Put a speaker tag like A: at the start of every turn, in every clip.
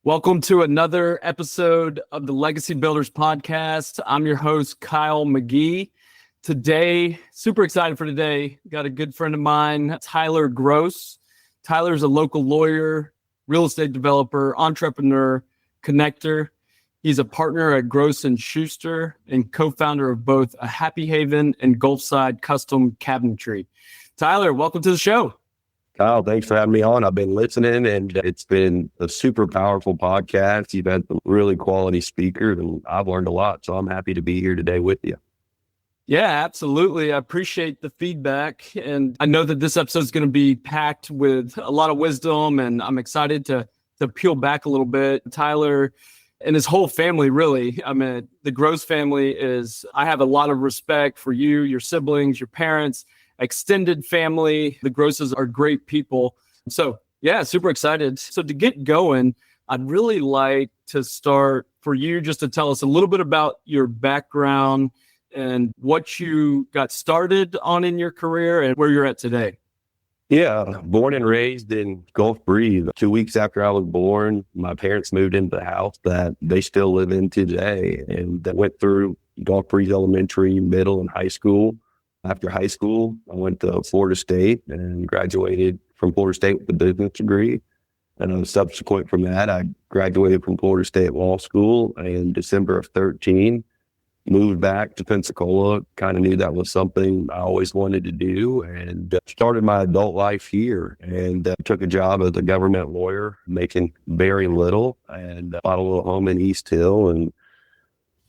A: Welcome to another episode of the Legacy Builders Podcast. I'm your host, Kyle McGee. Today, super excited for today. Got a good friend of mine, Tyler Gross. Tyler's a local lawyer, real estate developer, entrepreneur, connector. He's a partner at Gross & Schuster and co-founder of both a Happy Haven and Gulfside Custom Cabinetry. Tyler, welcome to the show.
B: Kyle, thanks for having me on. I've been listening, and it's been a super powerful podcast. You've had some really quality speakers, and I've learned a lot. So I'm happy to be here today with you.
A: Yeah, absolutely. I appreciate the feedback. And I know that this episode is going to be packed with a lot of wisdom, and I'm excited to peel back a little bit. Tyler and his whole family, really. I mean, the Gross family I have a lot of respect for you, your siblings, your parents, extended family. The Grosses are great people. So yeah, super excited. So to get going, I'd really like to start for you just to tell us a little bit about your background and what you got started on in your career and where you're at today.
B: Yeah, born and raised in Gulf Breeze. 2 weeks after I was born, my parents moved into the house that they still live in today, and that went through Gulf Breeze Elementary, middle, and high school. After high school, I went to Florida State and graduated from Florida State with a business degree. And subsequent from that, I graduated from Florida State Law School in December of 2013, moved back to Pensacola, kind of knew that was something I always wanted to do, and started my adult life here, and took a job as a government lawyer, making very little, and bought a little home in East Hill, and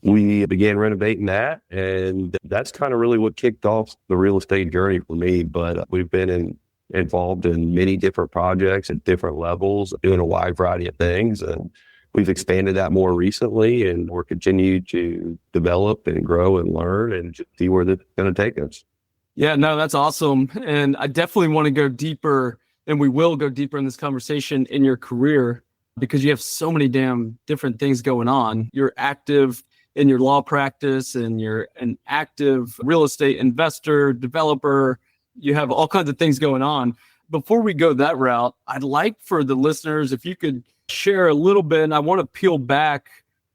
B: we began renovating that, and that's kind of really what kicked off the real estate journey for me. But we've been involved in many different projects at different levels, doing a wide variety of things, and we've expanded that more recently, and we're continuing to develop and grow and learn and just see where that's going to take us.
A: Yeah, no, that's awesome. And I definitely want to go deeper, and we will go deeper in this conversation in your career because you have so many damn different things going on. You're active in your law practice, and you're an active real estate investor, developer. You have all kinds of things going on. Before we go that route, I'd like for the listeners, if you could share a little bit, and I want to peel back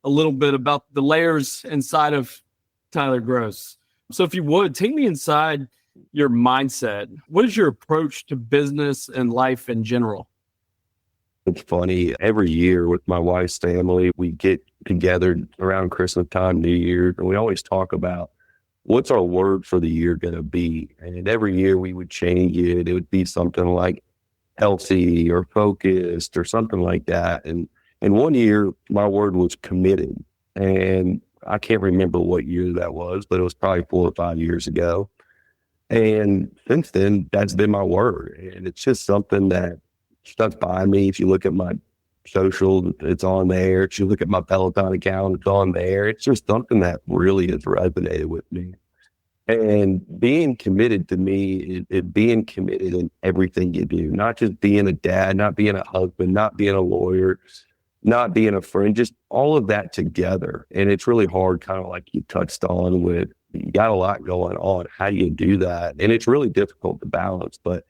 A: a little bit about the layers inside of Tyler Gross. So if you would, take me inside your mindset. What is your approach to business and life in general?
B: It's funny, every year with my wife's family, we get together around Christmas time, New Year, and we always talk about what's our word for the year going to be. And every year we would change it. It would be something like healthy or focused or something like that. And one year my word was committed. And I can't remember what year that was, but it was probably 4 or 5 years ago. And since then, that's been my word. And it's just something that stuck by me. If you look at my social, it's on there. If you look at my Peloton account, it's on there. It's just something that really has resonated with me. And being committed to me is being committed in everything you do, not just being a dad, not being a husband, not being a lawyer, not being a friend, just all of that together. And it's really hard, kind of like you touched on with, you got a lot going on. How do you do that? And it's really difficult to balance. But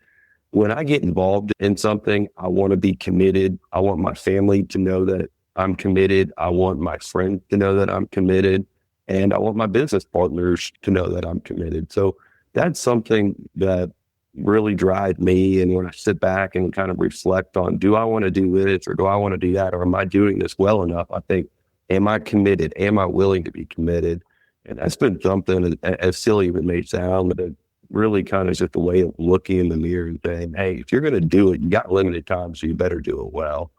B: when I get involved in something, I want to be committed. I want my family to know that I'm committed. I want my friends to know that I'm committed. And I want my business partners to know that I'm committed. So that's something that really drives me. And when I sit back and kind of reflect on, do I want to do this or do I want to do that? Or am I doing this well enough? I think, am I committed? Am I willing to be committed? And that's been something, as silly as it may sound, but it really kind of just a way of looking in the mirror and saying, hey, if you're going to do it, you got limited time, so you better do it well.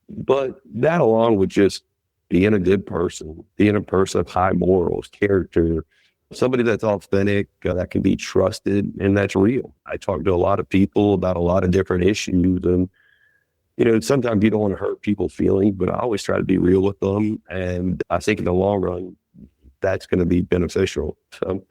B: But that along with just being a good person, being a person of high morals, character, somebody that's authentic, that can be trusted, and that's real. I talk to a lot of people about a lot of different issues, and sometimes you don't want to hurt people's feelings, but I always try to be real with them. And I think in the long run, that's going to be beneficial. So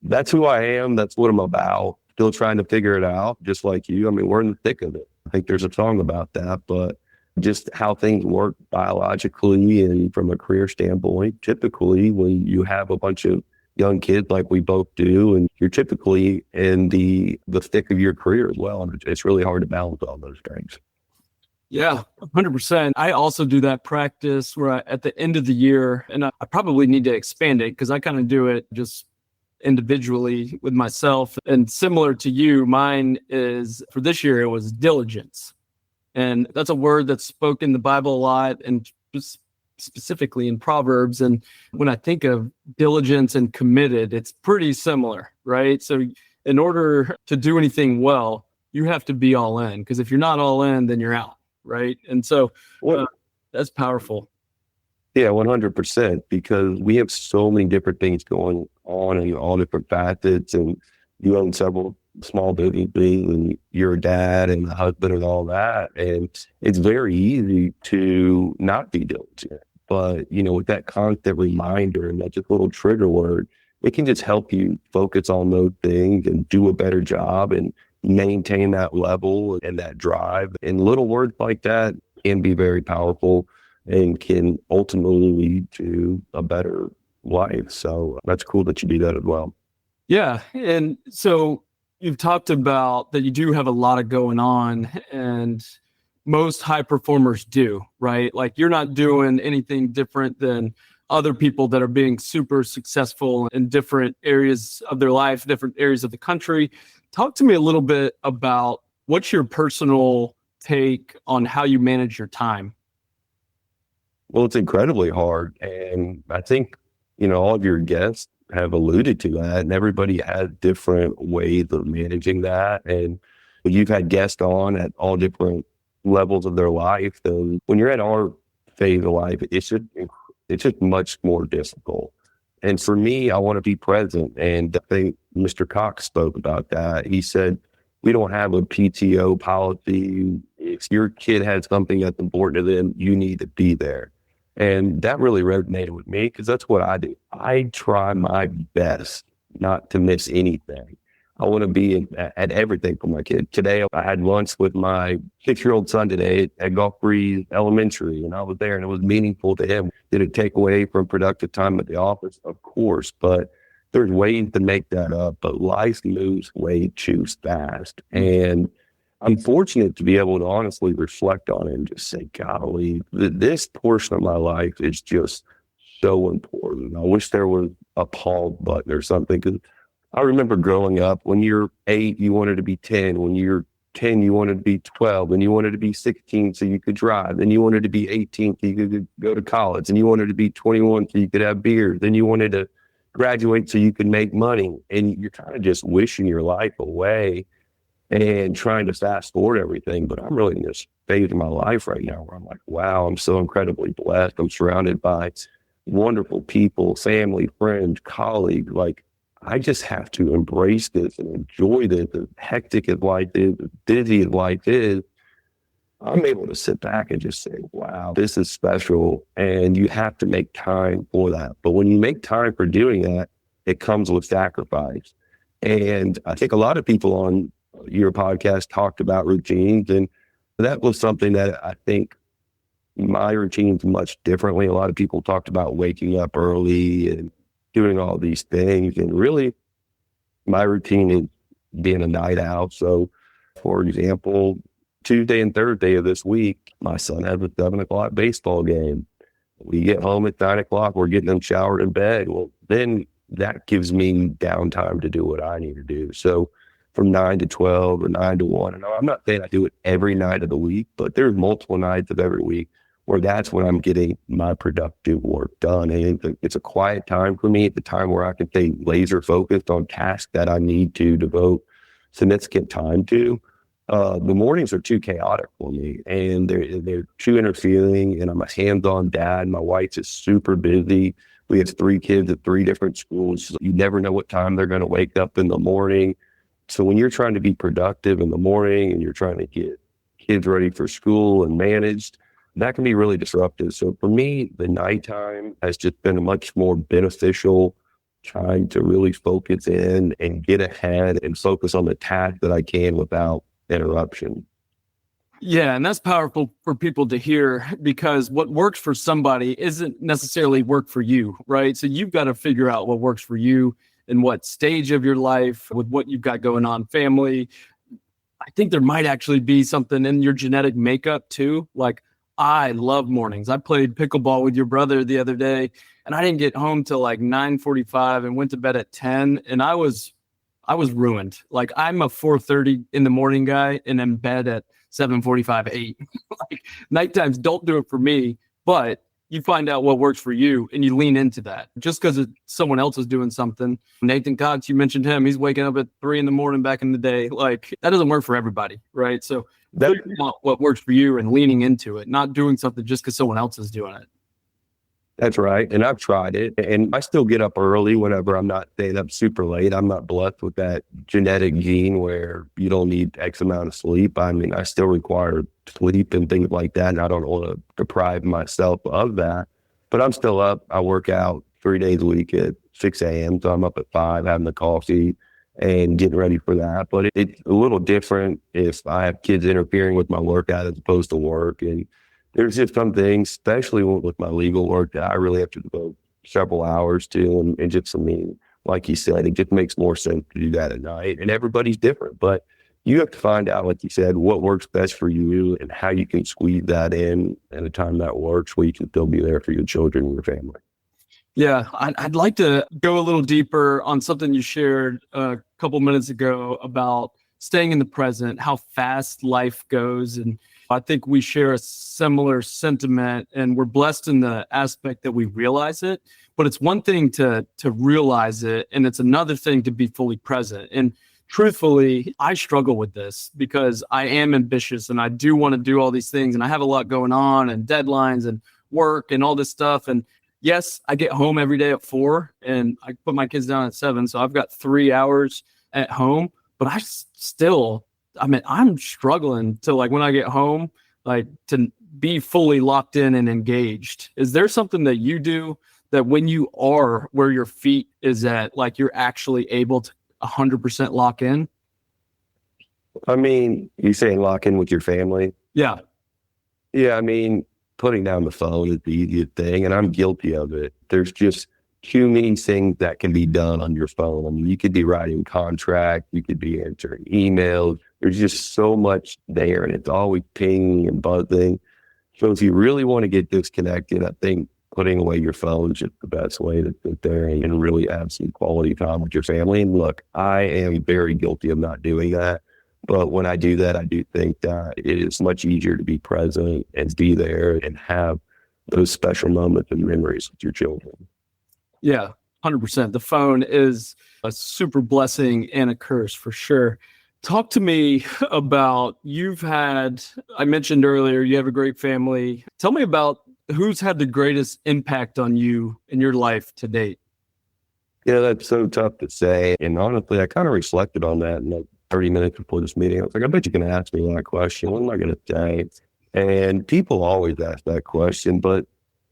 B: that's who I am. That's what I'm about. Still trying to figure it out, just like you. I mean, we're in the thick of it. I think there's a song about that, but just how things work biologically and from a career standpoint, typically when you have a bunch of young kids like we both do, and you're typically in the thick of your career as well. And it's really hard to balance all those things.
A: Yeah, 100%. I also do that practice where at the end of the year, and I probably need to expand it because I kind of do it just individually with myself. And similar to you, mine is for this year, it was diligence. And that's a word that's spoken in the Bible a lot and specifically in Proverbs. And when I think of diligence and committed, it's pretty similar, right? So in order to do anything well, you have to be all in, because if you're not all in, then you're out, right? And so
B: What?
A: that's powerful.
B: Yeah, 100%, because we have so many different things going on in all different facets, and you own several small businesses, and you're a dad and a husband and all that. And it's very easy to not be diligent. But, with that constant reminder and that just little trigger word, it can just help you focus on those things and do a better job and maintain that level and that drive. And little words like that can be very powerful and can ultimately lead to a better life. So that's cool that you do that as well.
A: Yeah. And so you've talked about that you do have a lot of going on, and most high performers do, right? Like you're not doing anything different than other people that are being super successful in different areas of their life, different areas of the country. Talk to me a little bit about what's your personal take on how you manage your time.
B: Well, it's incredibly hard. And I think, all of your guests have alluded to that, and everybody has different ways of managing that. And you've had guests on at all different levels of their life. So when you're at our phase of life, it's just much more difficult. And for me, I want to be present. And I think Mr. Cox spoke about that. He said, we don't have a PTO policy. If your kid has something that's important to them, you need to be there. And that really resonated with me because that's what I do. I try my best not to miss anything. I want to be at everything for my kid. Today, I had lunch with my 6-year-old son today at Gulf Breeze Elementary, and I was there, and it was meaningful to him. Did it take away from productive time at the office? Of course, but there's ways to make that up. But life moves way too fast. And I'm fortunate to be able to honestly reflect on it and just say, golly, this portion of my life is just so important. I wish there was a pause button or something, because I remember growing up, when you're 8, you wanted to be 10. When you're 10, you wanted to be 12. And you wanted to be 16 so you could drive. Then you wanted to be 18 so you could go to college. And you wanted to be 21 so you could have beer. Then you wanted to graduate so you could make money. And you're kind of just wishing your life away and trying to fast forward everything. But I'm really in this phase of my life right now where I'm like, wow, I'm so incredibly blessed. I'm surrounded by wonderful people, family, friends, colleagues. Like, I just have to embrace this and enjoy this. As hectic as life is, as busy as life is, I'm able to sit back and just say, wow, this is special. And you have to make time for that. But when you make time for doing that, it comes with sacrifice. And I think a lot of people on your podcast talked about routines, and that was something that I think my routine's much differently. A lot of people talked about waking up early and doing all these things, and really my routine is being a night owl. So for example, Tuesday and Thursday of this week, my son has a 7:00 baseball game. We get home at 9:00, we're getting them showered in bed. Well, then that gives me downtime to do what I need to do. So from 9 to 12 or 9 to 1. And I'm not saying I do it every night of the week, but there's multiple nights of every week where that's when I'm getting my productive work done. And it's a quiet time for me. It's a time where I can stay laser focused on tasks that I need to devote significant time to. The mornings are too chaotic for me, and they're too interfering, and I'm a hands-on dad. My wife is super busy. We have 3 kids at 3 different schools. So you never know what time they're going to wake up in the morning. So when you're trying to be productive in the morning and you're trying to get kids ready for school and managed, that can be really disruptive. So for me, the nighttime has just been a much more beneficial time to really focus in and get ahead and focus on the task that I can without interruption.
A: Yeah, and that's powerful for people to hear, because what works for somebody isn't necessarily work for you, right? So you've got to figure out what works for you and what stage of your life with what you've got going on, family, I think there might actually be something in your genetic makeup too. Like I love mornings. I played pickleball with your brother the other day and I didn't get home till like 9:45 and went to bed at 10 and I was ruined. Like I'm a 4:30 in the morning guy and in bed at 7:45, 8. Like night times don't do it for me, but you find out what works for you and you lean into that just because someone else is doing something. Nathan Cox, you mentioned him. He's waking up at 3 a.m. back in the day. Like that doesn't work for everybody, right? So figuring out what works for you and leaning into it, not doing something just because someone else is doing it.
B: That's right. And I've tried it. And I still get up early whenever I'm not staying up super late. I'm not blessed with that genetic gene where you don't need X amount of sleep. I mean, I still require sleep and things like that. And I don't want to deprive myself of that. But I'm still up. I work out 3 days a week at 6 a.m. So I'm up at 5 having the coffee and getting ready for that. But it's a little different if I have kids interfering with my workout as opposed to work. And there's just some things, especially with my legal work, that I really have to devote several hours to. And just, I mean, like you said, it just makes more sense to do that at night. And everybody's different, but you have to find out, like you said, what works best for you and how you can squeeze that in at a time that works where you can still be there for your children and your family.
A: Yeah, I'd like to go a little deeper on something you shared a couple minutes ago about staying in the present, how fast life goes. And I think we share a similar sentiment and we're blessed in the aspect that we realize it, but it's one thing to realize it. And it's another thing to be fully present. And truthfully, I struggle with this because I am ambitious and I do want to do all these things and I have a lot going on and deadlines and work and all this stuff. And yes, I get home every day at 4 and I put my kids down at 7. So I've got 3 hours at home, but I'm struggling to like when I get home, like to be fully locked in and engaged. Is there something that you do that when you are where your feet is at, like you're actually able to 100% lock in?
B: I mean, you saying lock in with your family?
A: Yeah.
B: Yeah, I mean, putting down the phone is the easiest thing, and I'm guilty of it. There's just too many things that can be done on your phone. I mean, you could be writing contracts, you could be answering emails. There's just so much there, and it's always pinging and buzzing. So if you really want to get disconnected, I think putting away your phone is just the best way to sit there and really have some quality time with your family. And look, I am very guilty of not doing that. But when I do that, I do think that it is much easier to be present and be there and have those special moments and memories with your children.
A: Yeah, 100%. The phone is a super blessing and a curse for sure. Talk to me about I mentioned earlier, you have a great family. Tell me about who's had the greatest impact on you in your life to date.
B: Yeah, that's so tough to say. And honestly, I kind of reflected on that in like 30 minutes before this meeting. I was like, I bet you can ask me that question. What am I going to say? And people always ask that question, but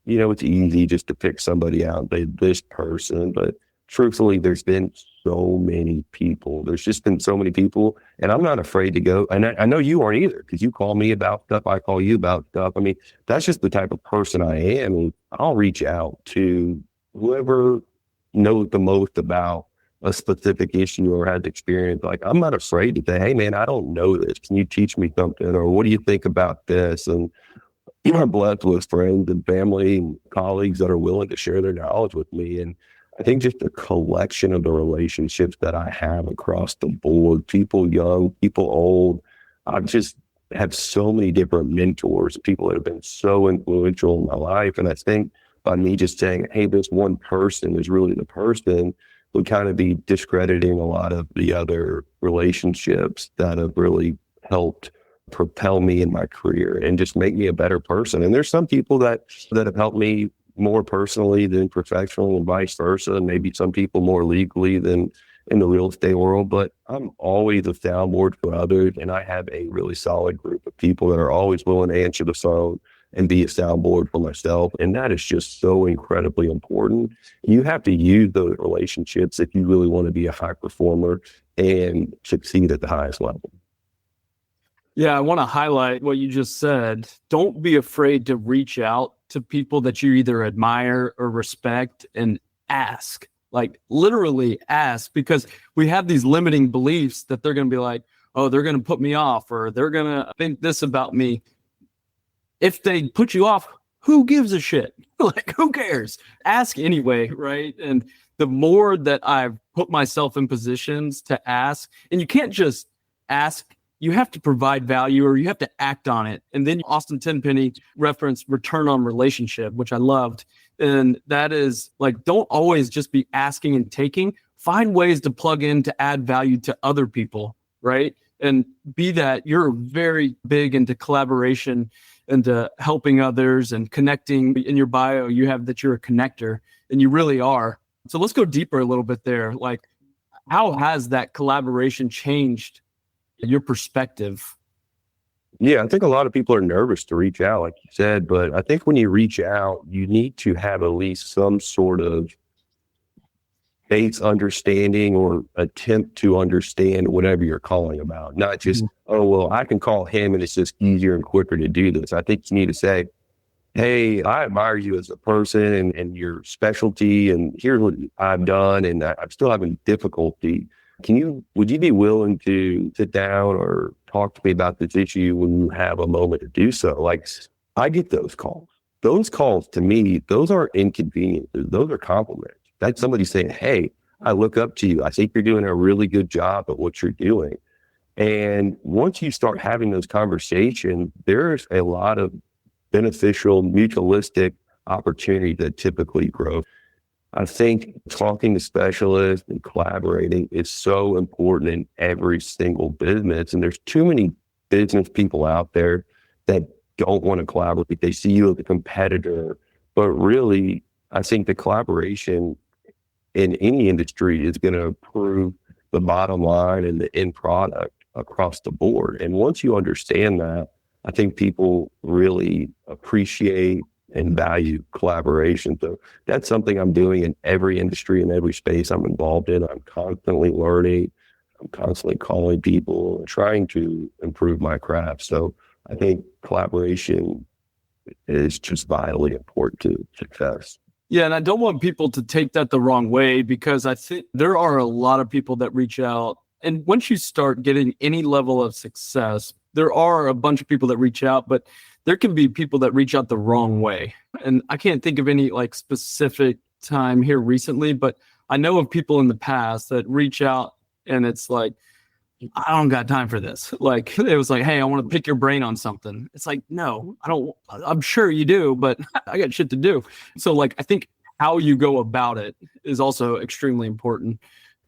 B: it's easy just to pick somebody out, this person. But truthfully, there's been so many people. There's just been so many people. And I'm not afraid to go. And I know you aren't either, because you call me about stuff. I call you about stuff. I mean, that's just the type of person I am. And I'll reach out to whoever knows the most about a specific issue or has experience. Like, I'm not afraid to say, hey, man, I don't know this. Can you teach me something? Or what do you think about this? And I'm blessed with friends and family and colleagues that are willing to share their knowledge with me. And I think just a collection of the relationships that I have across the board, people young, people old. I've just had so many different mentors, people that have been so influential in my life. And I think by me just saying, hey, this one person is really the person, would kind of be discrediting a lot of the other relationships that have really helped propel me in my career and just make me a better person. And there's some people that have helped me more personally than professionally and vice versa. And maybe some people more legally than in the real estate world, but I'm always a soundboard for others. And I have a really solid group of people that are always willing to answer the phone and be a soundboard for myself. And that is just so incredibly important. You have to use those relationships if you really want to be a high performer and succeed at the highest level.
A: Yeah, I want to highlight what you just said. Don't be afraid to reach out to people that you either admire or respect and ask, like literally ask, because we have these limiting beliefs that they're going to be like, oh, they're going to put me off, or they're going to think this about me. If they put you off, who gives a shit? Like, who cares? Ask anyway, right? And the more that I've put myself in positions to ask, and you can't just ask, you have to provide value or you have to act on it. And then Austin Tenpenny referenced return on relationship, which I loved. And that is like, don't always just be asking and taking. Find ways to plug in to add value to other people, right? And be that you're very big into collaboration and helping others and connecting. In your bio, you have that you're a connector, and you really are. So let's go deeper a little bit there. Like, how has that collaboration changed your perspective?
B: Yeah, I think a lot of people are nervous to reach out, like you said, but I think when you reach out, you need to have at least some sort of base understanding or attempt to understand whatever you're calling about. Not just, oh, well, I can call him and it's just easier and quicker to do this. I think you need to say, hey, I admire you as a person and your specialty, and here's what I've done, and I'm still having difficulty. Would you be willing to sit down or talk to me about this issue when you have a moment to do so? Like, I get those calls. Those calls, to me, those aren't inconveniences. Those are compliments. That's somebody saying, hey, I look up to you. I think you're doing a really good job at what you're doing. And once you start having those conversations, there's a lot of beneficial, mutualistic opportunity that typically grow. I think talking to specialists and collaborating is so important in every single business. And there's too many business people out there that don't want to collaborate. They see you as a competitor, but really, I think the collaboration in any industry is going to improve the bottom line and the end product across the board. And once you understand that, I think people really appreciate and value collaboration. So that's something I'm doing in every industry and every space I'm involved in. I'm constantly learning. I'm constantly calling people and trying to improve my craft. So I think collaboration is just vitally important to success.
A: Yeah, and I don't want people to take that the wrong way, because I think there are a lot of people that reach out. And once you start getting any level of success, there are a bunch of people that reach out, but there can be people that reach out the wrong way. And I can't think of any like specific time here recently, but I know of people in the past that reach out and it's like, I don't got time for this. Like, it was like, hey, I want to pick your brain on something. It's like, no, I don't. I'm sure you do, but I got shit to do. So like, I think how you go about it is also extremely important.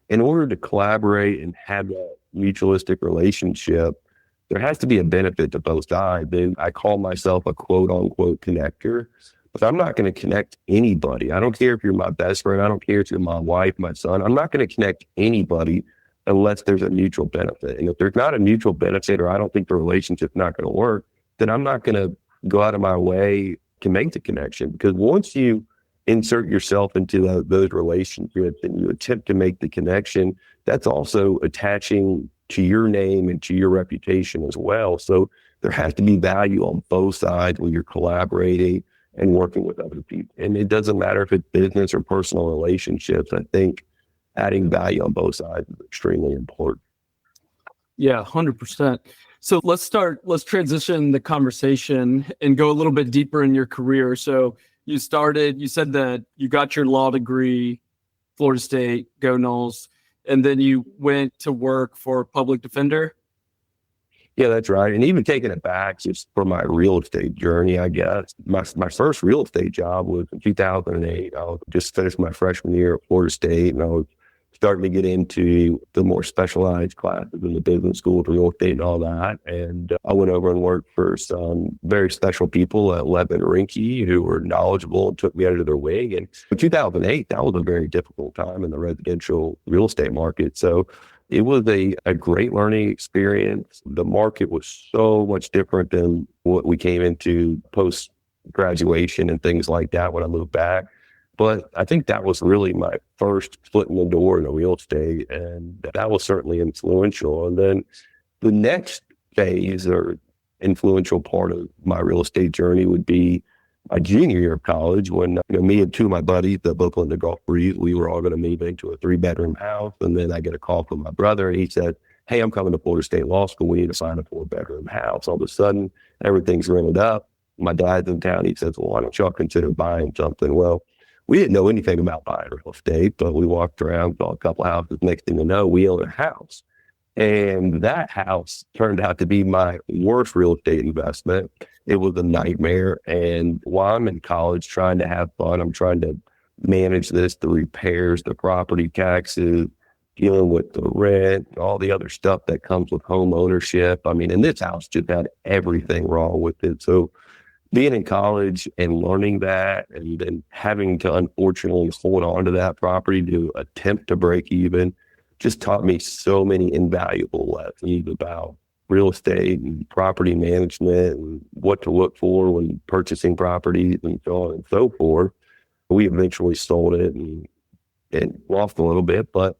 B: In order to collaborate and have that mutualistic relationship, there has to be a benefit to both sides. I call myself a quote unquote connector, but I'm not going to connect anybody. I don't care if you're my best friend. I don't care if you're my wife, my son. I'm not going to connect anybody unless there's a mutual benefit. And if there's not a mutual benefit, or I don't think the relationship's not going to work, then I'm not going to go out of my way to make the connection. Because once you insert yourself into those relationships and you attempt to make the connection, that's also attaching to your name and to your reputation as well. So there has to be value on both sides when you're collaborating and working with other people. And it doesn't matter if it's business or personal relationships. I think adding value on both sides is extremely important.
A: Yeah, 100%. So let's transition the conversation and go a little bit deeper in your career. So you said that you got your law degree, Florida State, go Noles, and then you went to work for a public defender.
B: Yeah, that's right. And even taking it back just for my real estate journey, I guess, my first real estate job was in 2008. I just finished my freshman year at Florida State, and I was starting to get into the more specialized classes in the business school, real estate and all that. And I went over and worked for some very special people at Levin Rinke who were knowledgeable and took me under their wing. And in 2008, that was a very difficult time in the residential real estate market. So it was a great learning experience. The market was so much different than what we came into post-graduation and things like that when I moved back. But I think that was really my first foot in the door in the real estate, and that was certainly influential. And then the next phase or influential part of my real estate journey would be my junior year of college when me and two of my buddies that both went to Gulf Breeze, we were all going to move into a 3-bedroom house. And then I get a call from my brother, and he said, hey, I'm coming to Florida State Law School. We need to find a 4-bedroom house. All of a sudden, everything's rented up. My dad's in town. He says, well, why don't y'all consider buying something? Well, we didn't know anything about buying real estate, but we walked around, saw a couple of houses. Next thing you know, we own a house. And that house turned out to be my worst real estate investment. It was a nightmare. And while I'm in college trying to have fun, I'm trying to manage this, the repairs, the property taxes, dealing with the rent, all the other stuff that comes with home ownership. I mean, and this house just had everything wrong with it. So being in college and learning that and then having to unfortunately hold on to that property to attempt to break even just taught me so many invaluable lessons about real estate and property management and what to look for when purchasing properties and so on and so forth. We eventually sold it and lost a little bit, but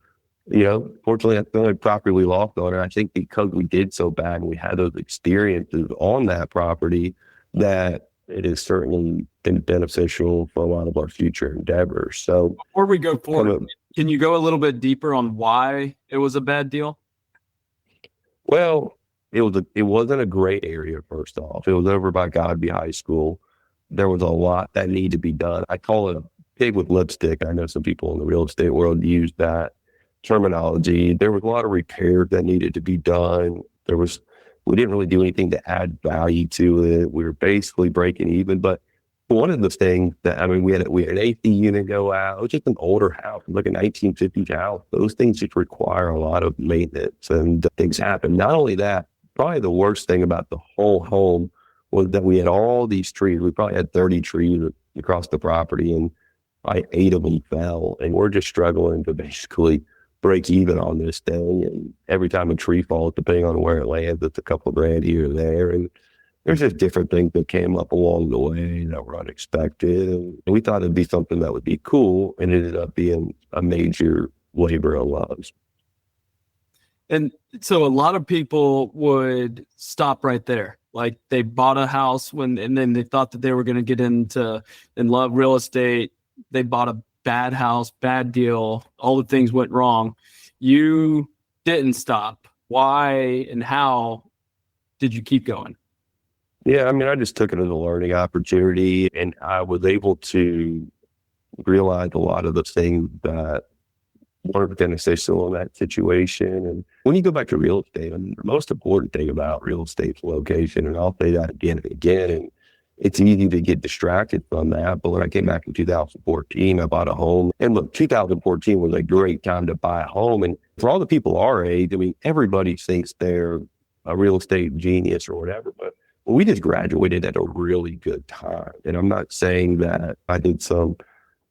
B: fortunately, that's the only property we lost on. And I think because we did so bad and we had those experiences on that property, that it has certainly been beneficial for a lot of our future endeavors. So
A: before we go forward, can you go a little bit deeper on why it was a bad deal?
B: Well, it wasn't a great area, first off. It was over by Godby High School. There was a lot that needed to be done. I call it pig with lipstick. I know some people in the real estate world use that terminology. There was a lot of repairs that needed to be done. We didn't really do anything to add value to it. We were basically breaking even. But one of the things we had an AC unit go out. It was just an older house, like a 1950s house. Those things just require a lot of maintenance, and things happen. Not only that, probably the worst thing about the whole home was that we had all these trees. We probably had 30 trees across the property, and probably 8 of them fell. And we're just struggling to basically break even on this thing. And every time a tree falls, depending on where it lands, it's a couple of grand here and there. And there's just different things that came up along the way that were unexpected. And we thought it'd be something that would be cool, and it ended up being a major labor of love.
A: And so a lot of people would stop right there. Like they bought a house and then they thought that they were going to get and love real estate. They bought a bad house, bad deal, all the things went wrong. You didn't stop. Why and how did you keep going?
B: Yeah, I just took it as a learning opportunity, and I was able to realize a lot of the things that weren't beneficial in that situation. And when you go back to real estate, the most important thing about real estate's location, and I'll say that again and again, and it's easy to get distracted from that. But when I came back in 2014, I bought a home. And look, 2014 was a great time to buy a home. And for all the people our age, everybody thinks they're a real estate genius or whatever, but we just graduated at a really good time. And I'm not saying that I did some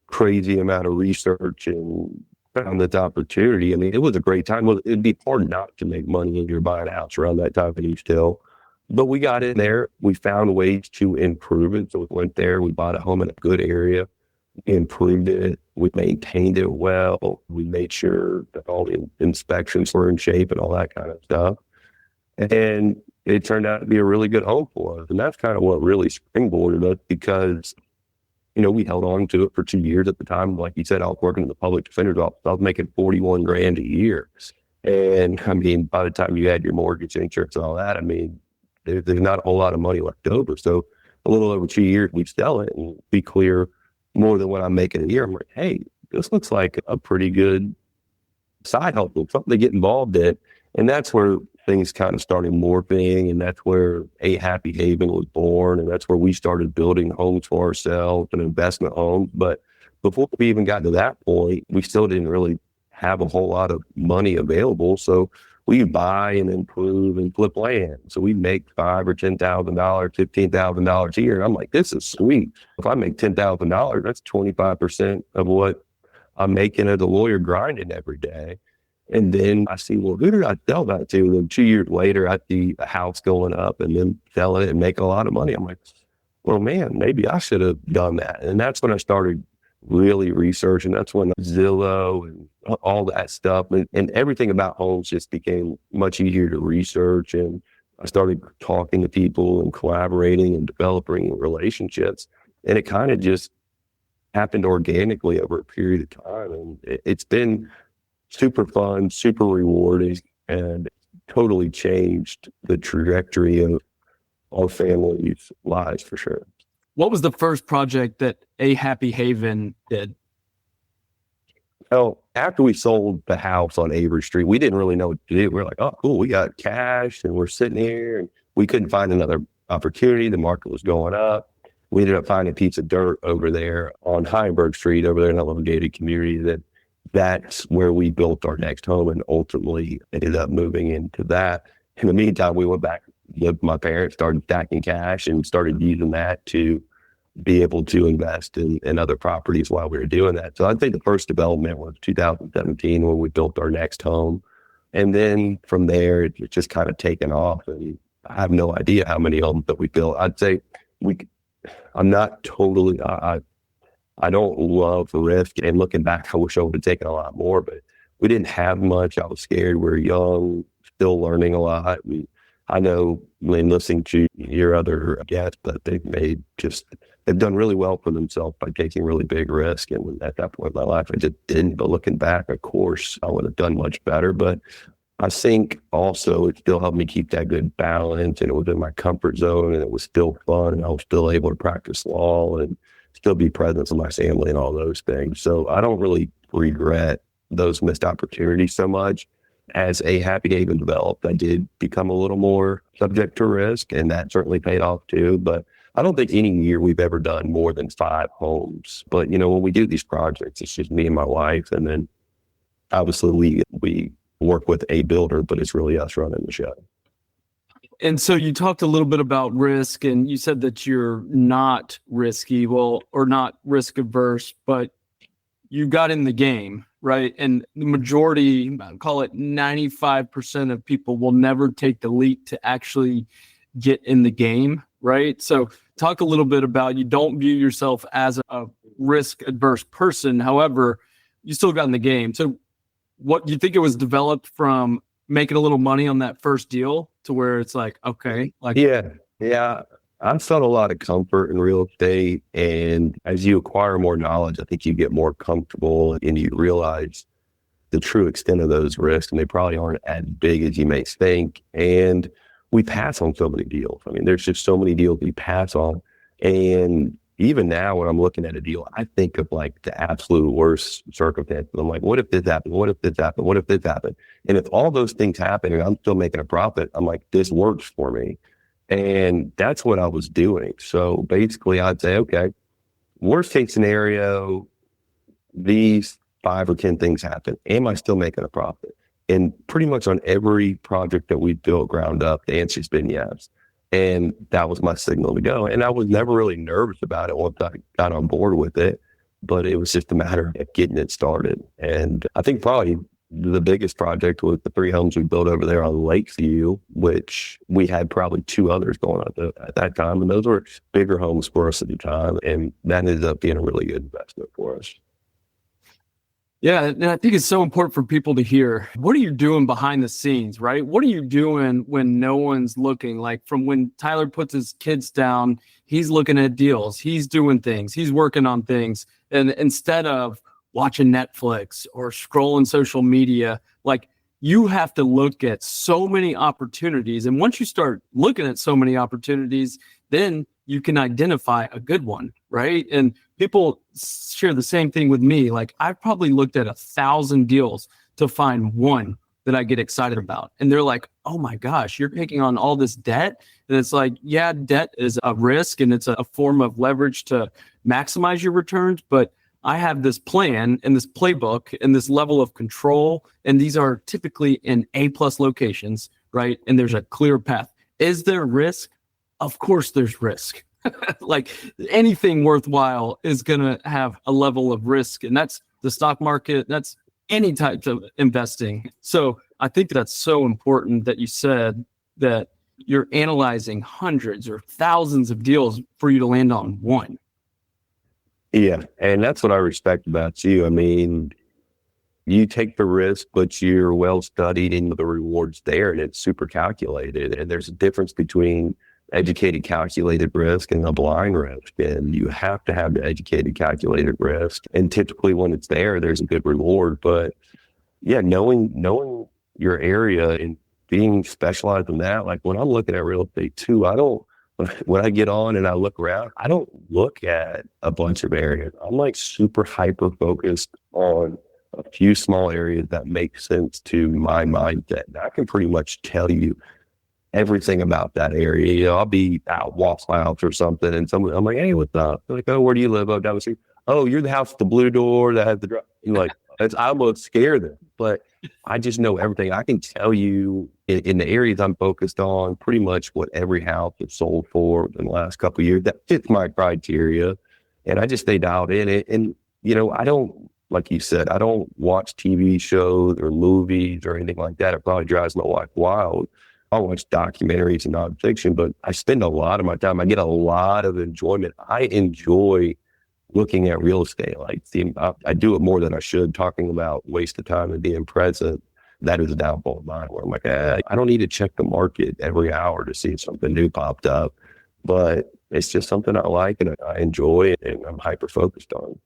B: crazy amount of research and found this opportunity. It was a great time. Well, it'd be hard not to make money when you're buying a house around that time of age still. But we got in there. We found ways to improve it. So we went there. We bought a home in a good area, improved it. We maintained it well. We made sure that all the inspections were in shape and all that kind of stuff. And it turned out to be a really good home for us. And that's kind of what really springboarded us, because, we held on to it for 2 years at the time. Like you said, I was working in the public defender's office. I was making $41 grand a year. And by the time you had your mortgage, insurance, and all that, there's not a whole lot of money left over. So a little over 2 years, we'd sell it and be clear more than what I'm making a year. I'm like, hey, this looks like a pretty good side hustle, something to get involved in. And that's where things kind of started morphing, and that's where A Happy Haven was born, and that's where we started building homes for ourselves and investment homes. But before we even got to that point, we still didn't really have a whole lot of money available. So we buy and improve and flip land. So we make $5,000 or $10,000, $15,000 a year. And I'm like, this is sweet. If I make $10,000, that's 25% of what I'm making as a lawyer grinding every day. And then I see, well, who did I sell that to? And then 2 years later, I see a house going up and then selling it and making a lot of money. I'm like, well, man, maybe I should have done that. And that's when I started really researching. That's when Zillow and all that stuff and everything about homes just became much easier to research. And I started talking to people and collaborating and developing relationships. And it kind of just happened organically over a period of time. And it's been super fun, super rewarding, and totally changed the trajectory of our family's lives for sure.
A: What was the first project that A Happy Haven did?
B: Well, after we sold the house on Avery Street, we didn't really know what to do. We were like, oh, cool, we got cash and we're sitting here, and we couldn't find another opportunity. The market was going up. We ended up finding a piece of dirt over there on Heidelberg Street, over there in a little gated community. That's where we built our next home, and ultimately ended up moving into that. In the meantime, we went back, lived with my parents, started stacking cash, and started using that to be able to invest in other properties while we were doing that. So I'd say the first development was 2017 when we built our next home. And then from there, it's just kind of taken off. And I have no idea how many homes that we built. I'd say I'm not totally, I don't love the risk. And looking back, I wish I would have taken a lot more, but we didn't have much. I was scared. We were young, still learning a lot. I know when listening to your other guests, but they've done really well for themselves by taking really big risk. And at that point in my life, I just didn't. But looking back, of course, I would have done much better. But I think also it still helped me keep that good balance, and it was in my comfort zone, and it was still fun, and I was still able to practice law and still be present for my family and all those things. So I don't really regret those missed opportunities so much. As A Happy Haven developed, I did become a little more subject to risk, and that certainly paid off too. But I don't think any year we've ever done more than 5 homes. But, when we do these projects, it's just me and my wife. And then obviously we work with a builder, but it's really us running the show.
A: And so you talked a little bit about risk, and you said that you're not risky, or not risk averse, but you got in the game, right? And the majority, call it 95% of people, will never take the leap to actually get in the game, right? So talk a little bit about, you don't view yourself as a risk adverse person. However, you still got in the game. So what do you think it was developed from making a little money on that first deal to where it's like, okay, like,
B: yeah. I felt a lot of comfort in real estate, and as you acquire more knowledge, I think you get more comfortable and you realize the true extent of those risks, and they probably aren't as big as you may think. And we pass on so many deals. I mean, there's just so many deals we pass on. And even now when I'm looking at a deal, I think of like the absolute worst circumstances. I'm like, what if this happened? What if this happened? What if this happened? And if all those things happen and I'm still making a profit, I'm like, this works for me. And that's what I was doing. So basically I'd say, okay, worst case scenario, these 5 or 10 things happen. Am I still making a profit? And pretty much on every project that we built ground up, the answer's been yes. And that was my signal to go. And I was never really nervous about it once I got on board with it, but it was just a matter of getting it started. And I think probably the biggest project was the 3 homes we built over there on Lakeview, which we had probably 2 others going on at that time. And those were bigger homes for us at the time. And that ended up being a really good investment for us.
A: Yeah, and I think it's so important for people to hear. What are you doing behind the scenes, right? What are you doing when no one's looking? Like from when Tyler puts his kids down, he's looking at deals, he's doing things, he's working on things. And instead of watching Netflix or scrolling social media, like you have to look at so many opportunities. And once you start looking at so many opportunities, then you can identify a good one, right? And people share the same thing with me. Like I've probably looked at 1,000 deals to find one that I get excited about. And they're like, oh my gosh, you're taking on all this debt. And it's like, yeah, debt is a risk and it's a form of leverage to maximize your returns. But I have this plan and this playbook and this level of control. And these are typically in A+ locations, right? And there's a clear path. Is there risk? Of course there's risk. Like anything worthwhile is going to have a level of risk, and that's the stock market. That's any type of investing. So I think that's so important that you said that you're analyzing hundreds or thousands of deals for you to land on one.
B: Yeah. And that's what I respect about you. I mean, you take the risk, but you're well studied and the rewards there, and it's super calculated. And there's a difference between educated, calculated risk and a blind risk. And you have to have the educated, calculated risk. And typically when it's there, there's a good reward. But yeah, knowing your area and being specialized in that, like when I'm looking at real estate too, when I get on and I look around, I don't look at a bunch of areas. I'm like super hyper focused on a few small areas that make sense to my mindset. And I can pretty much tell you everything about that area. You know, I'll be out Waffle House or something, and I'm like, "Hey, what's up?" They're like, "Oh, where do you live?" "Oh, down the street." "Oh, you're the house with the blue door that has the drive." You're like, I almost scare them, but I just know everything. I can tell you in the areas I'm focused on, pretty much what every house has sold for in the last couple of years that fits my criteria, and I just stay dialed in it. And you know, I don't, like you said, I don't watch TV shows or movies or anything like that. It probably drives my wife wild. I watch documentaries and nonfiction, but I spend a lot of my time. I get a lot of enjoyment. I enjoy looking at real estate. Like I do it more than I should, talking about waste of time and being present. That is a downfall of mine where I'm like, I don't need to check the market every hour to see if something new popped up, but it's just something I like and I enjoy and I'm hyper focused on.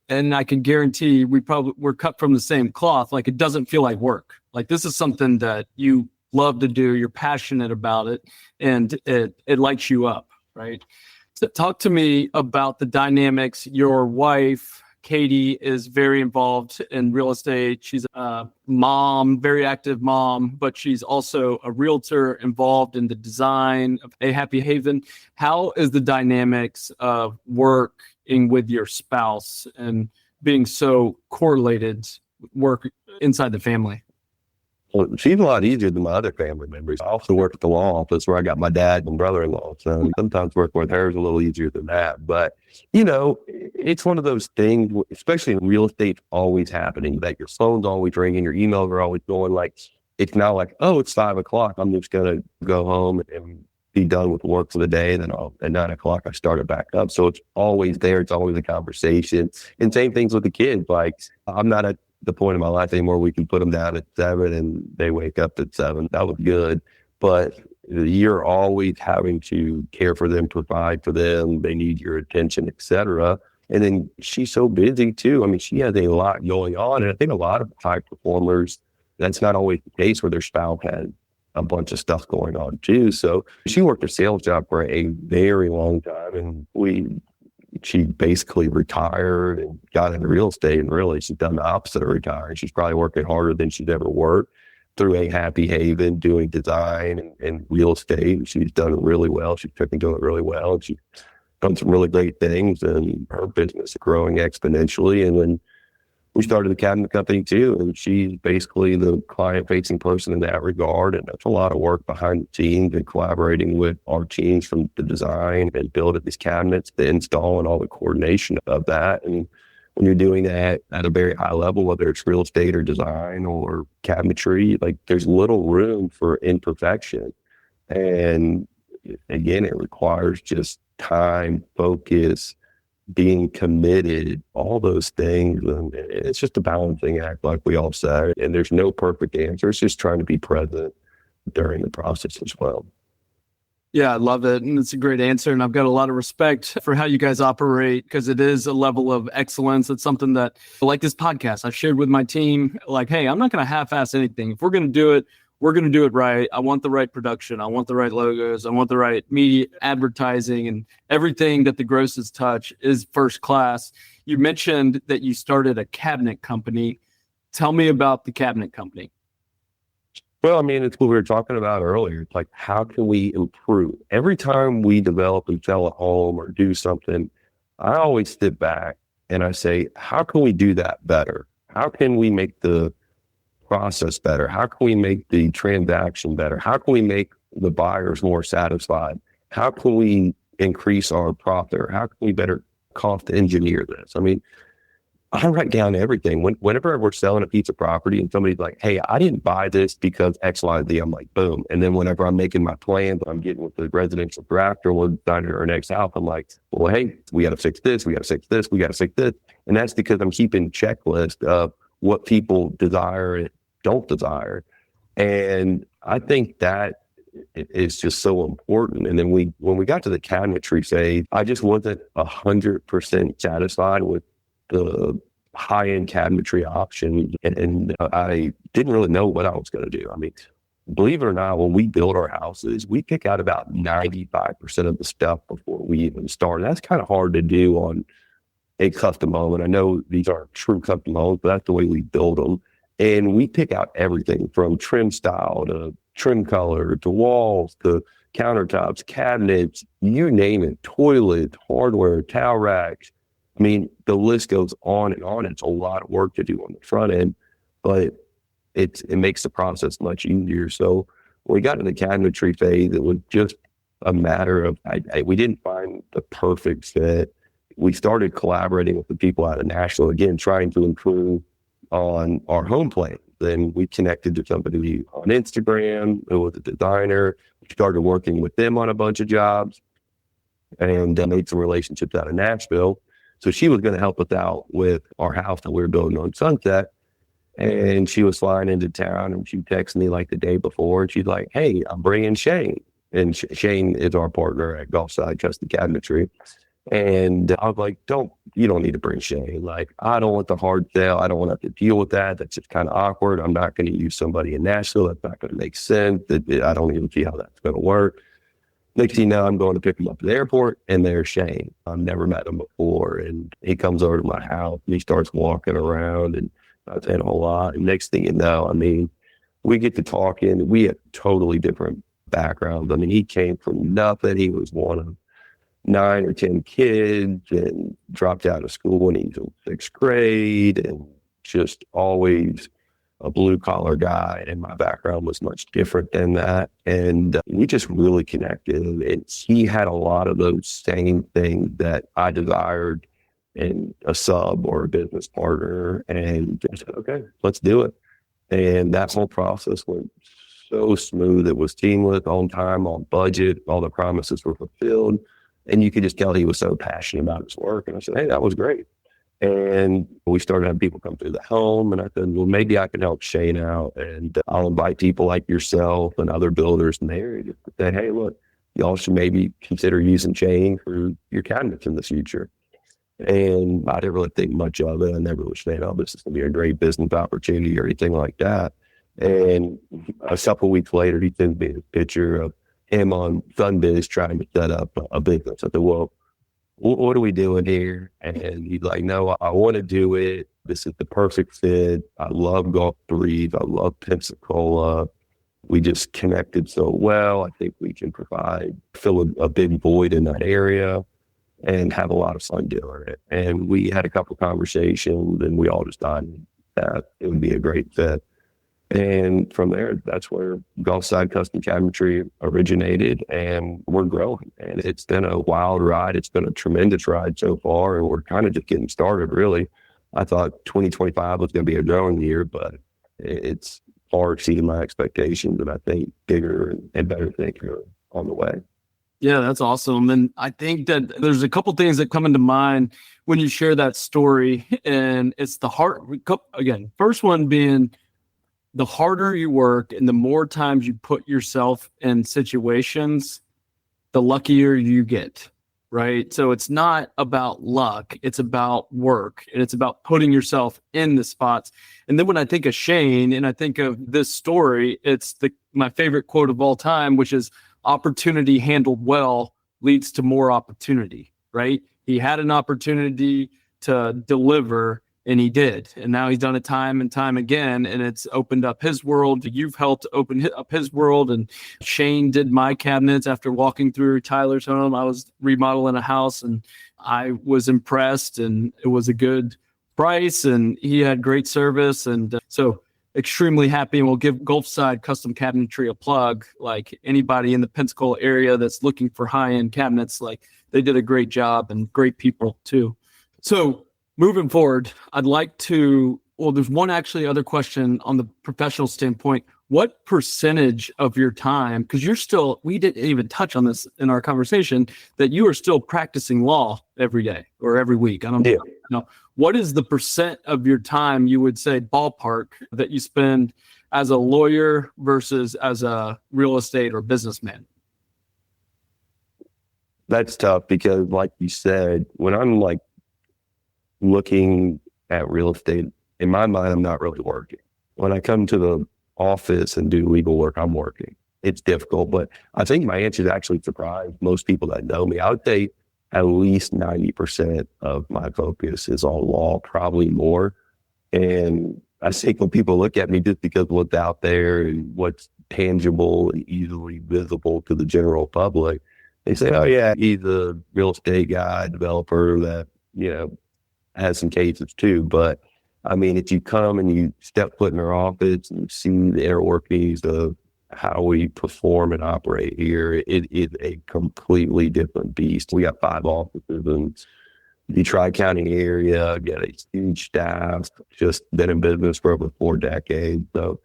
A: And I can guarantee we're cut from the same cloth. Like it doesn't feel like work. Like this is something that you love to do, you're passionate about it, and it lights you up, right? So talk to me about the dynamics. Your wife, Katie, is very involved in real estate. She's a mom, very active mom, but she's also a realtor involved in the design of a Happy Haven. How is the dynamics of working with your spouse and being so correlated work inside the family?
B: Well, she's a lot easier than my other family members. I also work at the law office where I got my dad and brother-in-law. So sometimes working with her is a little easier than that. But, you know, it's one of those things, especially in real estate, always happening, that your phone's always ringing, your emails are always going. Like, it's not like, oh, it's 5:00. I'm just going to go home and be done with work for the day. And then at 9:00, I start it back up. So it's always there. It's always a conversation. And same things with the kids. Like, I'm not at the point in my life anymore we can put them down at 7 and they wake up at 7. That was good. But you're always having to care for them, provide for them. They need your attention, etc. And then she's so busy too. I mean, she has a lot going on. And I think a lot of high performers, that's not always the case where their spouse has a bunch of stuff going on too. So she worked a sales job for a very long time, and she basically retired and got into real estate, and really she's done the opposite of retiring. She's probably working harder than she's ever worked through a Happy Haven doing design and real estate. She's done it really well. She's been doing it really well. And she's done some really great things, and her business is growing exponentially. And then we started the cabinet company too, and she's basically the client-facing person in that regard. And that's a lot of work behind the scenes and collaborating with our teams from the design and building these cabinets, the install, and all the coordination of that. And when you're doing that at a very high level, whether it's real estate or design or cabinetry, like there's little room for imperfection. And again, it requires just time, focus, being committed, all those things. And it's just a balancing act, like we all say. And there's no perfect answer. It's just trying to be present during the process as well.
A: Yeah, I love it. And it's a great answer. And I've got a lot of respect for how you guys operate, because it is a level of excellence. It's something that, like this podcast, I've shared with my team, like, hey, I'm not going to half-ass anything. If we're going to do it, we're going to do it right. I want the right production. I want the right logos. I want the right media advertising, and everything that the grosses touch is first class. You mentioned that you started a cabinet company. Tell me about the cabinet company.
B: Well, I mean, it's what we were talking about earlier. It's like, how can we improve? Every time we develop and sell a home or do something, I always sit back and I say, how can we do that better? How can we make the process better? How can we make the transaction better? How can we make the buyers more satisfied? How can we increase our profit? Or how can we better cost engineer this? I mean, I write down everything. Whenever we're selling a piece of property and somebody's like, hey, I didn't buy this because X, Y, Z, I'm like, boom. And then whenever I'm making my plans, I'm getting with the residential drafter, we're designing our next house, I'm like, well, hey, we got to fix this, we got to fix this, we got to fix this. And that's because I'm keeping checklist of what people desire and don't desire. And I think that is just so important. And then when we got to the cabinetry phase, I just wasn't 100% satisfied with the high-end cabinetry option. And I didn't really know what I was going to do. I mean, believe it or not, when we build our houses, we pick out about 95% of the stuff before we even start. That's kind of hard to do on a custom home. And I know these aren't true custom homes, but that's the way we build them. And we pick out everything from trim style to trim color to walls to countertops, cabinets, you name it, toilets, hardware, towel racks. I mean, the list goes on and on. It's a lot of work to do on the front end, but it makes the process much easier. So when we got to the cabinetry phase, it was just a matter of, we didn't find the perfect fit. We started collaborating with the people out of Nashville, again, trying to improve on our home plan. Then we connected to somebody on Instagram who was a designer. We started working with them on a bunch of jobs and made some relationships out of Nashville. So she was going to help us out with our house that we were building on Sunset. And she was flying into town and she texted me like the day before. And she's like, hey, I'm bringing Shane. And Shane is our partner at Gulfside Custom Cabinetry. And I was like, you don't need to bring Shane. Like, I don't want the hard sell. I don't want to have to deal with that. That's just kind of awkward. I'm not going to use somebody in Nashville. That's not going to make sense. I don't even see how that's going to work. Next thing you know, I'm going to pick him up at the airport, and there's Shane. I've never met him before. And he comes over to my house, and he starts walking around, and not saying a whole lot. And next thing you know, I mean, we get to talking. We have totally different backgrounds. I mean, he came from nothing. He was one of 9 or 10 kids and dropped out of school when he was in 6th grade and just always a blue collar guy. And my background was much different than that. And we just really connected. And he had a lot of those same things that I desired in a sub or a business partner. And I said, okay, let's do it. And that whole process went so smooth. It was seamless, on time, on budget. All the promises were fulfilled. And you could just tell he was so passionate about his work. And I said, hey, that was great. And we started having people come through the home. And I said, well, maybe I can help Shane out. And I'll invite people like yourself and other builders in the area to say, hey, look, y'all should maybe consider using Shane for your cabinets in the future. And I didn't really think much of it. I never was saying, oh, this is going to be a great business opportunity or anything like that. And a couple of weeks later, he sent me a picture of him on Sunbiz trying to set up a business. I said, well, what are we doing here? And he's like, no, I want to do it. This is the perfect fit. I love Gulf Breeze. I love Pensacola. We just connected so well. I think we can fill a big void in that area and have a lot of fun doing it. And we had a couple conversations and we all decided that it would be a great fit. And from there, that's where Gulfside Custom Cabinetry originated, and we're growing. And it's been a wild ride. It's been a tremendous ride so far, and we're kind of just getting started, really. I thought 2025 was going to be a growing year, but it's far exceeded my expectations, and I think bigger and better things are on the way.
A: Yeah, that's awesome. And I think that there's a couple things that come into mind when you share that story, and it's the heart. Again, first one being, the harder you work and the more times you put yourself in situations, the luckier you get, right? So it's not about luck. It's about work, and it's about putting yourself in the spots. And then when I think of Shane and I think of this story, it's my favorite quote of all time, which is, opportunity handled well leads to more opportunity, right? He had an opportunity to deliver, and he did. And now he's done it time and time again, and it's opened up his world. You've helped open up his world. And Shane did my cabinets after walking through Tyler's home. I was remodeling a house, and I was impressed, and it was a good price, and he had great service. And so extremely happy. And we'll give Gulfside Custom Cabinetry a plug. Like, anybody in the Pensacola area that's looking for high-end cabinets, like, they did a great job, and great people too. So moving forward, I'd like to, there's one actually other question on the professional standpoint. What percentage of your time, because we didn't even touch on this in our conversation, that you are still practicing law every day or every week? I don't know. What is the percent of your time you would say, ballpark, that you spend as a lawyer versus as a real estate or businessman?
B: That's tough because, like you said, when I'm like looking at real estate, in my mind, I'm not really working. When I come to the office and do legal work, I'm working. It's difficult, but I think my answer is actually surprised most people that know me. I would say at least 90% of my focus is on law, probably more. And I think when people look at me just because of what's out there and what's tangible and easily visible to the general public, they say, oh yeah, he's a real estate guy, developer that, has some cases too. But I mean, if you come and you step foot in our office and see the inner workings of how we perform and operate here, it is a completely different beast. We got 5 offices in the Tri-County area, got a huge staff, just been in business for over 4 decades. So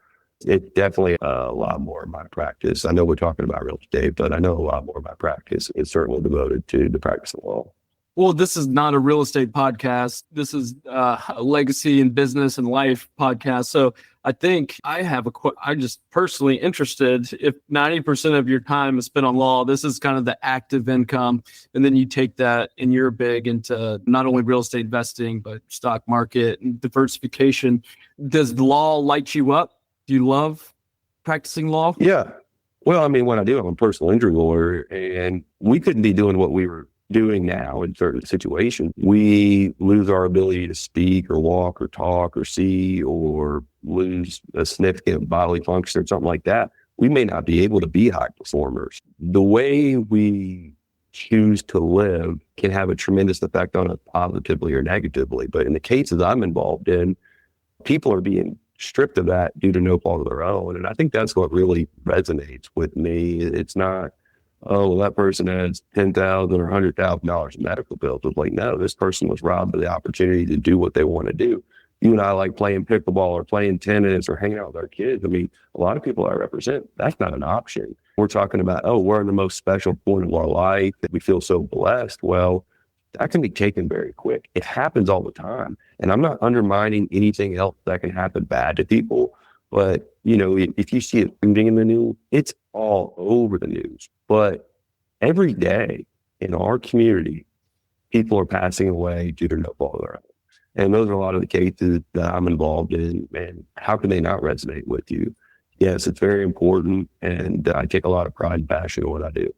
B: it's definitely a lot more of my practice. I know we're talking about real estate, but I know a lot more of my practice is certainly devoted to the practice of law.
A: Well, this is not a real estate podcast. This is a legacy and business and life podcast. So I think I'm just personally interested if 90% of your time is spent on law, this is kind of the active income. And then you take that and you're big into not only real estate investing, but stock market and diversification. Does the law light you up? Do you love practicing law?
B: Yeah. Well, I mean, what I do, I'm a personal injury lawyer, and we couldn't be doing what we were doing now in certain situations. We lose our ability to speak or walk or talk or see, or lose a significant bodily function or something like that. We may not be able to be high performers. The way we choose to live can have a tremendous effect on us positively or negatively. But in the cases I'm involved in, people are being stripped of that due to no fault of their own. And I think that's what really resonates with me. It's not, oh, well, that person has $10,000 or $100,000 in medical bills. It's like, no, this person was robbed of the opportunity to do what they want to do. You and I like playing pickleball or playing tennis or hanging out with our kids. I mean, a lot of people I represent, that's not an option. We're talking about, oh, we're in the most special point of our life that we feel so blessed. Well, that can be taken very quick. It happens all the time. And I'm not undermining anything else that can happen bad to people. But, if you see a shooting in the news, it's all over the news. But every day in our community, people are passing away due to no fault of their own. And those are a lot of the cases that I'm involved in. And how can they not resonate with you? Yes, it's very important. And I take a lot of pride and passion in what I do.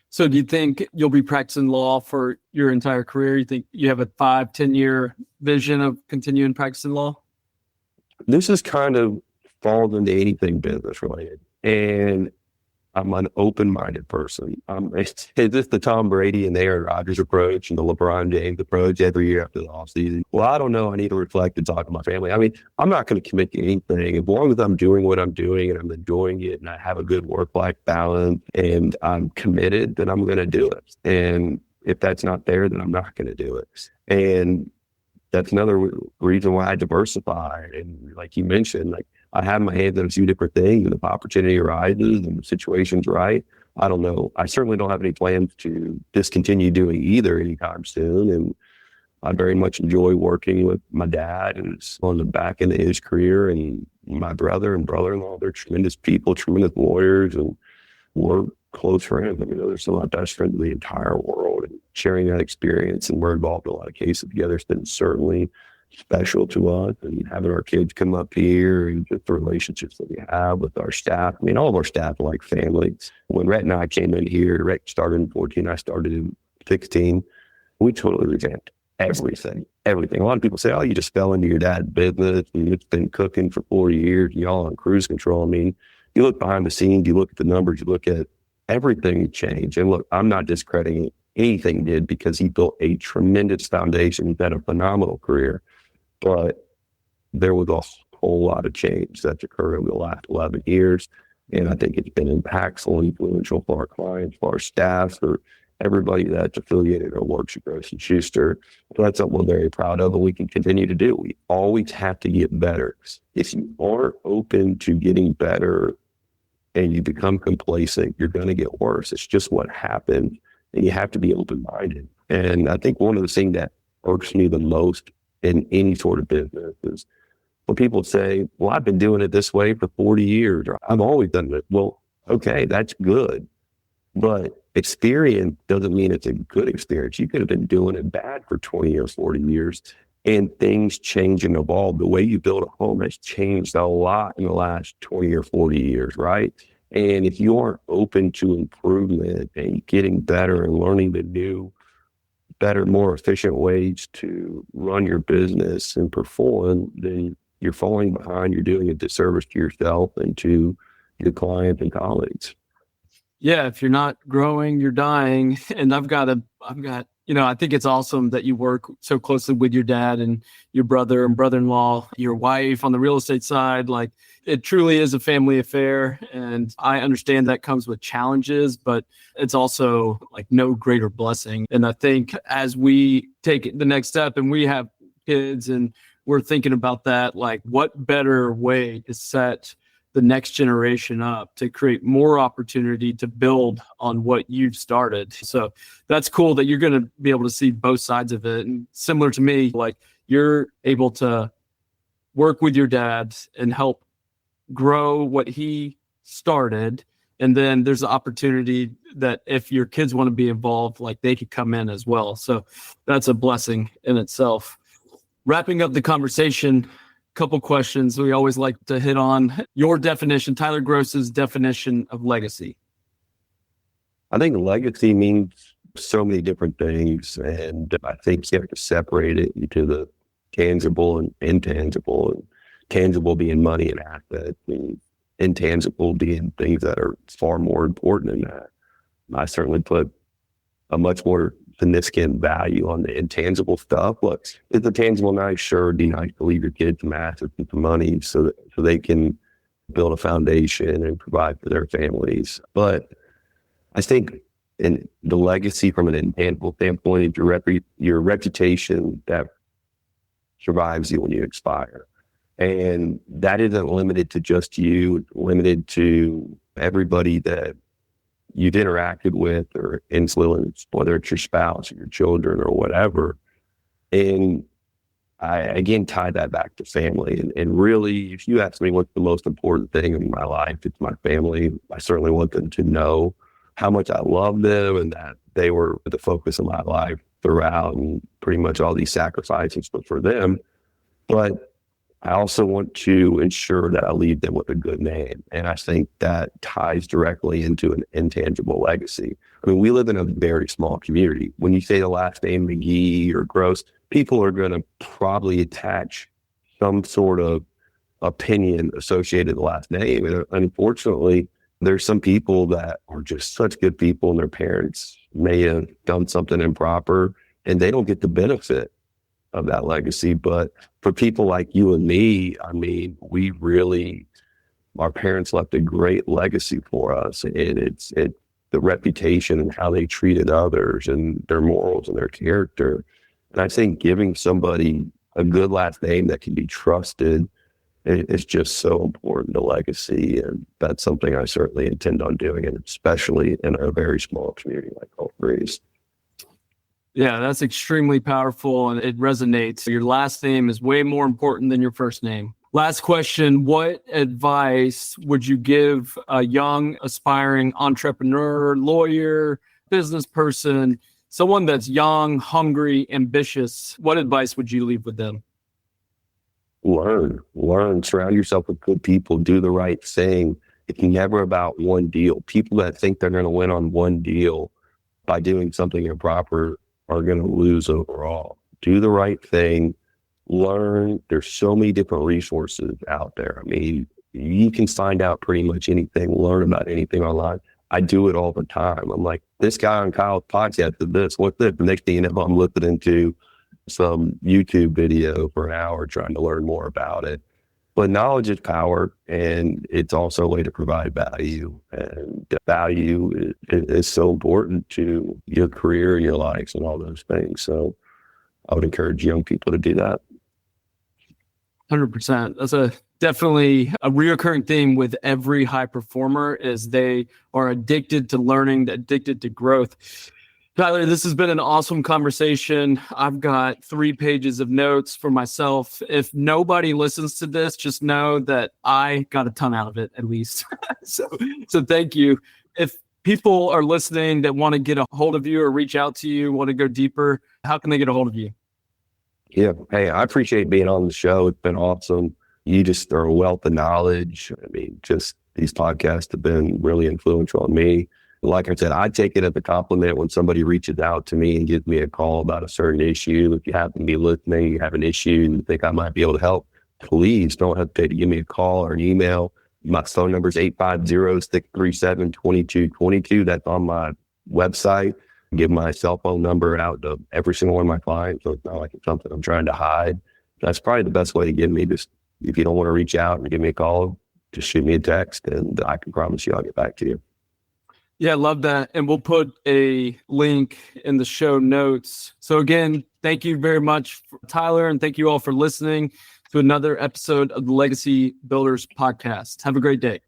A: So do you think you'll be practicing law for your entire career? You think you have a 5-10 year vision of continuing practicing law?
B: This is kind of falls into anything business related. And I'm an open-minded person. Is this the Tom Brady and the Aaron Rodgers approach and the LeBron James approach every year after the offseason? Well, I don't know. I need to reflect and talk to my family. I mean, I'm not going to commit to anything. As long as I'm doing what I'm doing and I'm enjoying it and I have a good work-life balance and I'm committed, then I'm going to do it. And if that's not there, then I'm not going to do it. And that's another reason why I diversify. And like you mentioned, like I have my hands on a few different things, and if opportunity arises and the situation's right, I don't know. I certainly don't have any plans to discontinue doing either anytime soon. And I very much enjoy working with my dad, and it's on the back end of his career, and my brother and brother-in-law. They're tremendous people, tremendous lawyers, and we're close friends. I mean, they're some of my best friends in the entire world, and sharing that experience, and we're involved in a lot of cases together. It's been certainly special to us, and having our kids come up here and just the relationships that we have with our staff. I mean, all of our staff are like family. When Rhett and I came in here, Rhett started in 14, I started in 16. We totally revamped everything. A lot of people say, oh, you just fell into your dad's business and it's been cooking for 40 years and y'all on cruise control. I mean, you look behind the scenes, you look at the numbers, you look at everything changed. And look, I'm not discrediting anything he did, because he built a tremendous foundation. He's had a phenomenal career. But there was a whole lot of change that's occurred over the last 11 years. And I think it's been impactful and influential for our clients, for our staff, for everybody that's affiliated or works at Gross & Schuster. So that's something we're very proud of, and we can continue to do. We always have to get better. If you aren't open to getting better and you become complacent, you're going to get worse. It's just what happens, and you have to be open-minded. And I think one of the things that irks me the most in any sort of business is when people say, well, I've been doing it this way for 40 years, or I've always done it. Well, okay, that's good. But experience doesn't mean it's a good experience. You could have been doing it bad for 20 or 40 years. and things change and evolve. The way you build a home has changed a lot in the last 20 or 40 years, right? And if you aren't open to improvement and getting better and learning the new, better, more efficient ways to run your business and perform, then you're falling behind. You're doing a disservice to yourself and to your clients and colleagues.
A: Yeah, if you're not growing, you're dying. And I think it's awesome that you work so closely with your dad and your brother and brother-in-law, your wife on the real estate side. Like, it truly is a family affair. And I understand that comes with challenges, but it's also like no greater blessing. And I think as we take the next step and we have kids and we're thinking about that, like, what better way to set the next generation up to create more opportunity to build on what you've started. So that's cool that you're going to be able to see both sides of it. And similar to me, like, you're able to work with your dad and help grow what he started. And then there's the opportunity that if your kids want to be involved, like, they could come in as well. So that's a blessing in itself. Wrapping up the conversation, couple questions we always like to hit on. Your definition, Tyler Gross's definition of legacy.
B: I think legacy means so many different things. And I think you have to separate it into the tangible and intangible. And tangible being money and assets, and intangible being things that are far more important than that. I certainly put a much more significant value on the intangible stuff. Look, it's a tangible nice, sure, it'd be nice to leave your kids some assets and some money so they can build a foundation and provide for their families. But I think in the legacy from an intangible standpoint, your reputation that survives you when you expire. And that isn't limited to just you, it's limited to everybody that you've interacted with or influenced, whether it's your spouse or your children or whatever. And I, again, tie that back to family. And really, if you ask me what's the most important thing in my life, it's my family. I certainly want them to know how much I love them and that they were the focus of my life throughout, and pretty much all these sacrifices were for them. But I also want to ensure that I leave them with a good name. And I think that ties directly into an intangible legacy. I mean, we live in a very small community. When you say the last name McGee or Gross, people are going to probably attach some sort of opinion associated with the last name. And unfortunately, there's some people that are just such good people, and their parents may have done something improper and they don't get the benefit of that legacy. But for people like you and me, I mean, our parents left a great legacy for us, and it's the reputation and how they treated others and their morals and their character. And I think giving somebody a good last name that can be trusted is just so important to legacy. And that's something I certainly intend on doing, and especially in a very small community like Gulf Breeze.
A: Yeah, that's extremely powerful, and it resonates. Your last name is way more important than your first name. Last question, what advice would you give a young, aspiring entrepreneur, lawyer, business person, someone that's young, hungry, ambitious? What advice would you leave with them?
B: Learn, surround yourself with good people, do the right thing. It's never about one deal. People that think they're going to win on one deal by doing something improper are going to lose overall. Do the right thing, learn. There's so many different resources out there. I mean, you can find out pretty much anything, learn about anything online. I do it all the time. I'm like, this guy on Kyle's podcast did this, what's this? The next thing you know, I'm listening to some YouTube video for an hour trying to learn more about it. But knowledge is power, and it's also a way to provide value. And value is so important to your career, your life, and all those things. So I would encourage young people to do that.
A: 100%. That's definitely a reoccurring theme with every high performer, is they are addicted to learning, addicted to growth. Tyler, this has been an awesome conversation. I've got 3 pages of notes for myself. If nobody listens to this, just know that I got a ton out of it, at least. So thank you. If people are listening that want to get a hold of you or reach out to you, want to go deeper, how can they get a hold of you?
B: Yeah. Hey, I appreciate being on the show. It's been awesome. You just are a wealth of knowledge. I mean, just these podcasts have been really influential on me. Like I said, I take it as a compliment when somebody reaches out to me and gives me a call about a certain issue. If you happen to be listening, you have an issue and you think I might be able to help, please don't hesitate to give me a call or an email. My phone number is 850-637-2222. That's on my website. Give my cell phone number out to every single one of my clients. So it's not like it's something I'm trying to hide. That's probably the best way to get me. Just if you don't want to reach out and give me a call, just shoot me a text and I can promise you I'll get back to you.
A: Yeah, I love that. And we'll put a link in the show notes. So again, thank you very much, Tyler, and thank you all for listening to another episode of the Legacy Builders Podcast. Have a great day.